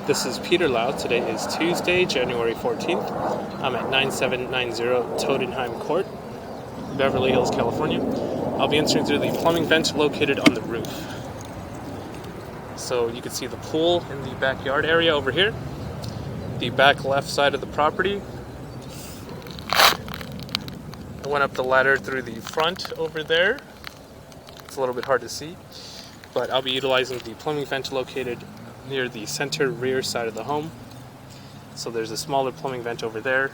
This is Peter Lau. Today is Tuesday, January 14th. I'm at 9790 Tottenham Court, Beverly Hills, California. I'll be entering through the plumbing vent located on the roof. So you can see the pool in the backyard area over here, the back left side of the property. I went up the ladder through the front over there. It's a little bit hard to see, but I'll be utilizing the plumbing vent located near the center rear side of the home. So there's a smaller plumbing vent over there.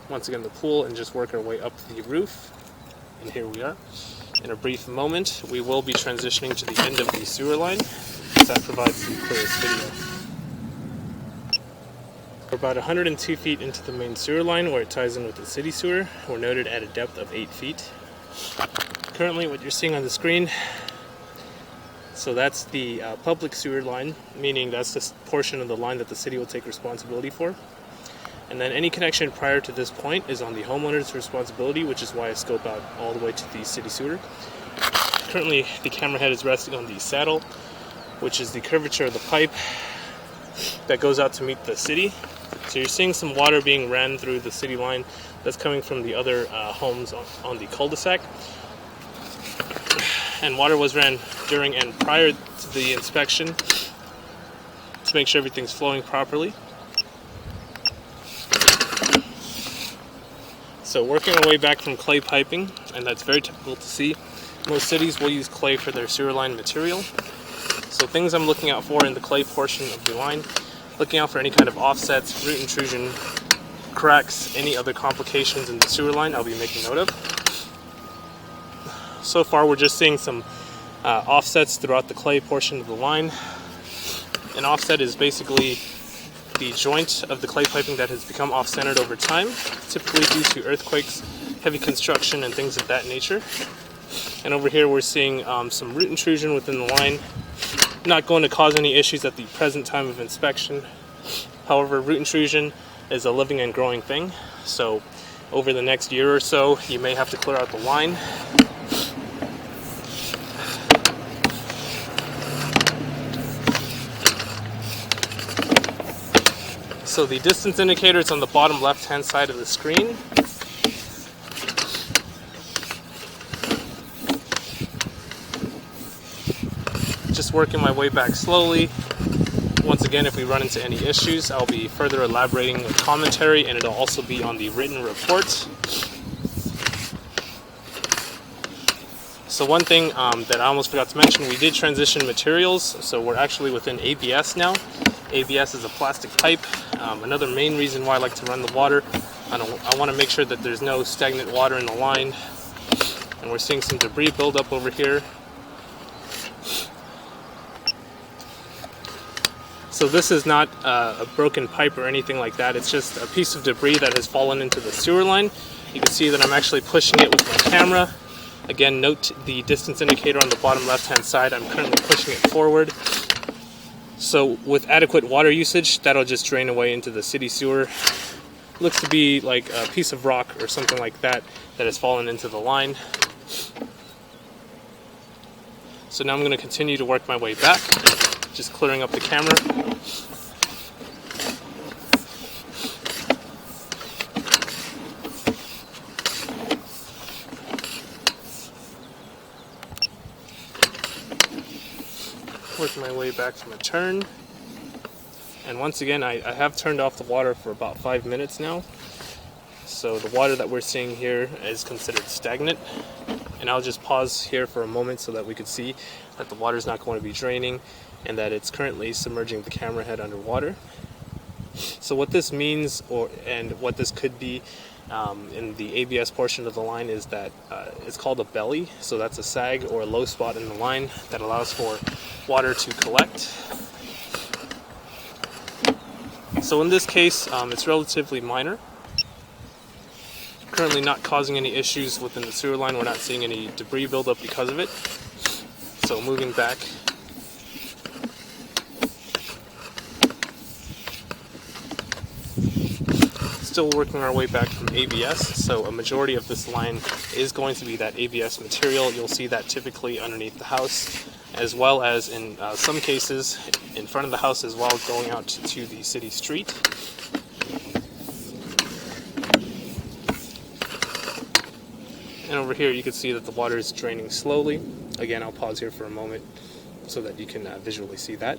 Once again, the pool, and just work our way up the roof. And here we are. In a brief moment, we will be transitioning to the end of the sewer line, as that provides the clearest video. We're about 102 feet into the main sewer line where it ties in with the city sewer. We're noted at a depth of 8 feet. Currently, what you're seeing on the screen, so that's the public sewer line, meaning that's the portion of the line that the city will take responsibility for. And then any connection prior to this point is on the homeowner's responsibility, which is why I scope out all the way to the city sewer. Currently, the camera head is resting on the saddle, which is the curvature of the pipe that goes out to meet the city. So you're seeing some water being ran through the city line that's coming from the other homes on the cul-de-sac. And water was ran during and prior to the inspection to make sure everything's flowing properly. So working our way back from clay piping, and that's very typical to see. Most cities will use clay for their sewer line material. So things I'm looking out for in the clay portion of the line, looking out for any kind of offsets, root intrusion, cracks, any other complications in the sewer line I'll be making note of. So far we're just seeing some offsets throughout the clay portion of the line. An offset is basically the joint of the clay piping that has become off-centered over time, typically due to earthquakes, heavy construction, and things of that nature. And over here we're seeing some root intrusion within the line. Not going to cause any issues at the present time of inspection. However, root intrusion is a living and growing thing, so over the next year or so you may have to clear out the line. So the distance indicator is on the bottom left-hand side of the screen. Just working my way back slowly. Once again, if we run into any issues, I'll be further elaborating with commentary, and it'll also be on the written report. So one thing that I almost forgot to mention, we did transition materials, so we're actually within ABS now. ABS is a plastic pipe. Another main reason why I like to run the water, I want to make sure that there's no stagnant water in the line. And we're seeing some debris build up over here. So this is not a broken pipe or anything like that. It's just a piece of debris that has fallen into the sewer line. You can see that I'm actually pushing it with my camera. Again, note the distance indicator on the bottom left-hand side. I'm currently pushing it forward. So with adequate water usage, that'll just drain away into the city sewer. Looks to be like a piece of rock or something like that that has fallen into the line. So now I'm going to continue to work my way back, just clearing up the camera. Working my way back from a turn, and once again I have turned off the water for about 5 minutes now, so the water that we're seeing here is considered stagnant. And I'll just pause here for a moment so that we could see that the water is not going to be draining and that it's currently submerging the camera head underwater. So what this means, and what this could be in the ABS portion of the line, is that it's called a belly. So that's a sag or a low spot in the line that allows for water to collect. So in this case, it's relatively minor. Currently not causing any issues within the sewer line. We're not seeing any debris buildup because of it. So moving back. Still working our way back from ABS, so a majority of this line is going to be that ABS material. You'll see that typically underneath the house, as well as in some cases in front of the house as well, going out to the city street. And over here you can see that the water is draining slowly. Again, I'll pause here for a moment so that you can visually see that.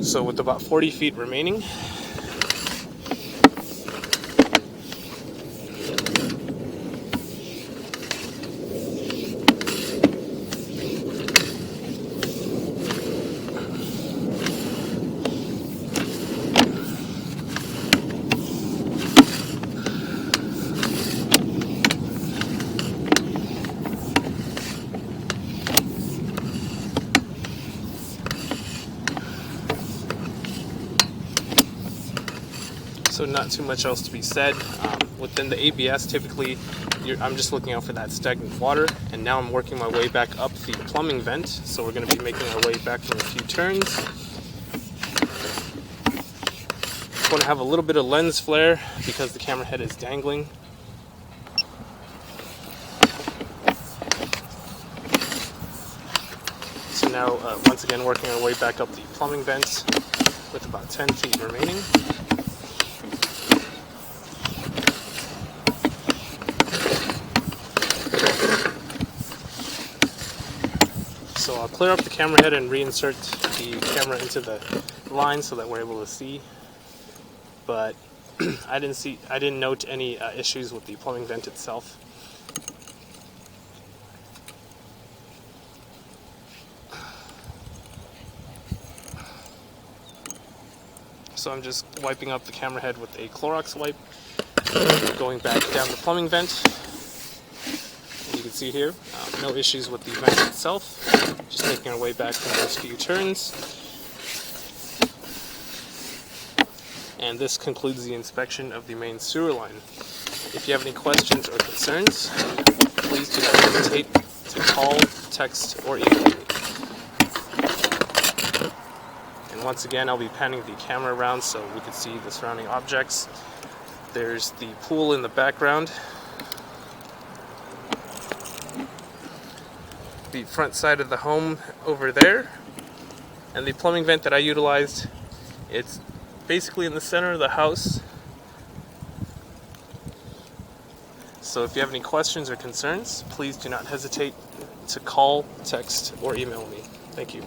So with about 40 feet remaining, so not too much else to be said. Within the ABS, typically I'm just looking out for that stagnant water, and now I'm working my way back up the plumbing vent, so we're going to be making our way back from a few turns. Just want to have a little bit of lens flare because the camera head is dangling. So now once again working our way back up the plumbing vents with about 10 feet remaining. So I'll clear up the camera head and reinsert the camera into the line so that we're able to see. But I didn't note any issues with the plumbing vent itself. So I'm just wiping up the camera head with a Clorox wipe, going back down the plumbing vent. You can see here, no issues with the vent itself. Just making our way back from those few turns. And this concludes the inspection of the main sewer line. If you have any questions or concerns, please do not hesitate to call, text, or email me. And once again, I'll be panning the camera around so we can see the surrounding objects. There's the pool in the background. The front side of the home over there, and the plumbing vent that I utilized, it's basically in the center of the house. So if you have any questions or concerns, please do not hesitate to call, text, or email me. Thank you.